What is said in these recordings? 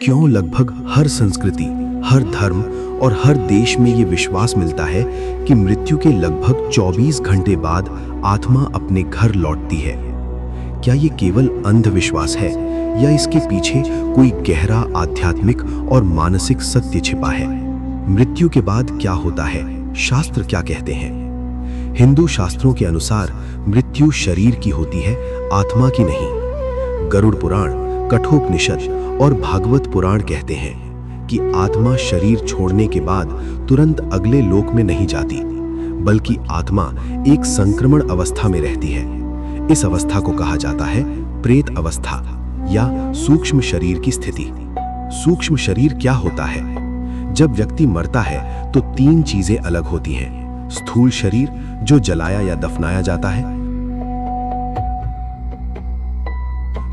क्यों लगभग हर संस्कृति, हर धर्म और हर देश में ये विश्वास मिलता है कि मृत्यु के लगभग 24 घंटे बाद आत्मा अपने घर लौटती है। क्या ये केवल अंधविश्वास है या इसके पीछे कोई गहरा आध्यात्मिक और मानसिक सत्य छिपा है? मृत्यु के बाद क्या होता है, शास्त्र क्या कहते हैं? हिंदू शास्त्रों के अनुसार मृत्यु शरीर की होती है, आत्मा की नहीं। गरुड़ पुराण, कठोपनिषद और भागवत पुराण कहते हैं कि आत्मा शरीर छोड़ने के बाद तुरंत अगले लोक में नहीं जाती, बल्कि आत्मा एक संक्रमण अवस्था में रहती है। इस अवस्था को कहा जाता है प्रेत अवस्था या सूक्ष्म शरीर की स्थिति। सूक्ष्म शरीर क्या होता है? जब व्यक्ति मरता है तो तीन चीजें अलग होती हैं। स्थूल शरीर जो जलाया या दफनाया जाता है,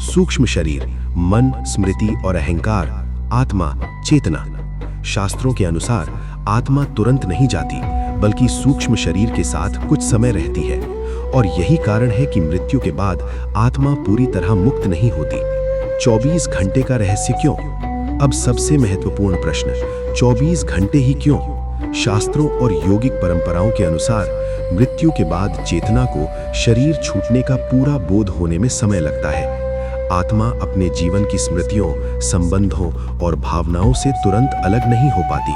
सूक्ष्म शरीर मन, स्मृति और अहंकार, आत्मा, चेतना। शास्त्रों के अनुसार आत्मा तुरंत नहीं जाती, बल्कि सूक्ष्म शरीर के साथ कुछ समय रहती है, और यही कारण है कि मृत्यु के बाद आत्मा पूरी तरह मुक्त नहीं होती। 24 घंटे का रहस्य क्यों? अब सबसे महत्वपूर्ण प्रश्न, 24 घंटे ही क्यों? शास्त्रों और योगिक परंपराओं के अनुसार मृत्यु के बाद चेतना को शरीर छूटने का पूरा बोध होने में समय लगता है। आत्मा अपने जीवन की स्मृतियों, संबंधों और भावनाओं से तुरंत अलग नहीं हो पाती।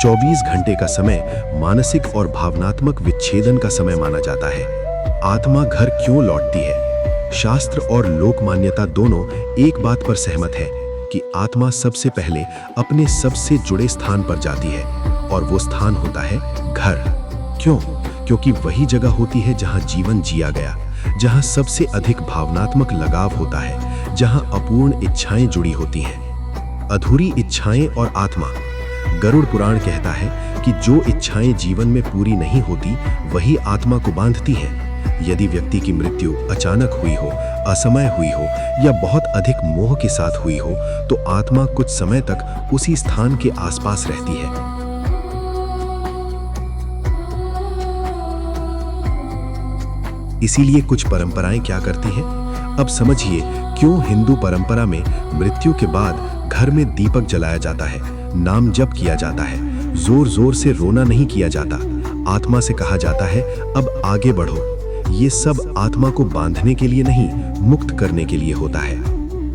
24 घंटे का समय मानसिक और भावनात्मक विच्छेदन का समय माना जाता है। आत्मा घर क्यों लौटती है? शास्त्र और लोक मान्यता दोनों एक बात पर सहमत है कि आत्मा सबसे पहले अपने सबसे जुड़े स्थान पर जाती है, और वो स्थान होता है घर। क्यों? क्योंकि वही जगह होती है जहां जीवन जिया गया, जहां सबसे अधिक भावनात्मक लगाव होता है, जहां अपूर्ण इच्छाएं जुड़ी होती हैं। अधूरी इच्छाएं और आत्मा। गरुड़ पुराण कहता है कि जो इच्छाएं जीवन में पूरी नहीं होती वही आत्मा को बांधती हैं। यदि व्यक्ति की मृत्यु अचानक हुई हो, असमय हुई हो या बहुत अधिक मोह के साथ हुई हो, तो आत्मा कुछ समय तक उसी स्थान के आसपास रहती है। इसीलिए कुछ परंपराएं क्या करती हैं? अब समझिए क्यों हिंदू परंपरा में मृत्यु के बाद घर में दीपक जलाया जाता है, नाम जप किया जाता है, जोर जोर से रोना नहीं किया जाता। आत्मा से कहा जाता है अब आगे बढ़ो। ये सब आत्मा को बांधने के लिए नहीं, मुक्त करने के लिए होता है।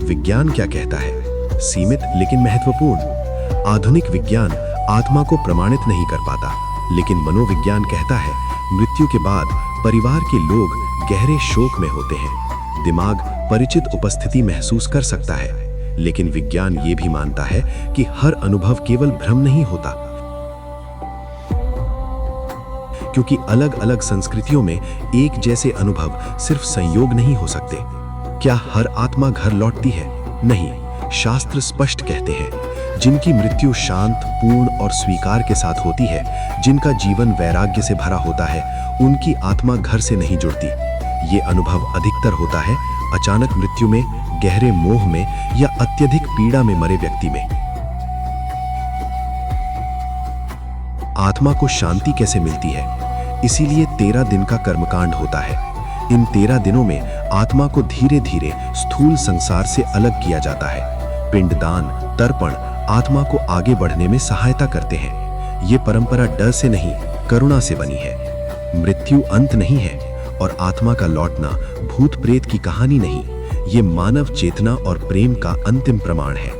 विज्ञान क्या कहता है? सीमित लेकिन महत्वपूर्ण। आधुनिक विज्ञान आत्मा को प्रमाणित नहीं कर पाता, लेकिन मनोविज्ञान कहता है मृत्यु के बाद परिवार के लोग गहरे शोक में होते हैं। दिमाग परिचित उपस्थिति महसूस कर सकता है, लेकिन विज्ञान ये भी मानता है कि हर अनुभव केवल भ्रम नहीं होता, क्योंकि अलग अलग संस्कृतियों में एक जैसे अनुभव सिर्फ संयोग नहीं हो सकते। क्या हर आत्मा घर लौटती है? नहीं। शास्त्र स्पष्ट कहते हैं जिनकी मृत्यु शांत, पूर्ण और स्वीकार के साथ होती है, जिनका जीवन वैराग्य से भरा होता है, उनकी आत्मा घर से नहीं जुड़ती। ये अनुभव अधिकतर होता है अचानक मृत्यु में, गहरे मोह में या अत्यधिक पीड़ा में मरे व्यक्ति में। आत्मा को शांति कैसे मिलती है? इसीलिए 13 दिन का कर्मकांड होता है। इन 13 दिनों में आत्मा को धीरे धीरे स्थूल संसार से अलग किया जाता है। पिंडदान, तर्पण आत्मा को आगे बढ़ने में सहायता करते हैं। ये परंपरा डर से नहीं, करुणा से बनी है। मृत्यु अंत नहीं है, और आत्मा का लौटना भूत प्रेत की कहानी नहीं, ये मानव चेतना और प्रेम का अंतिम प्रमाण है।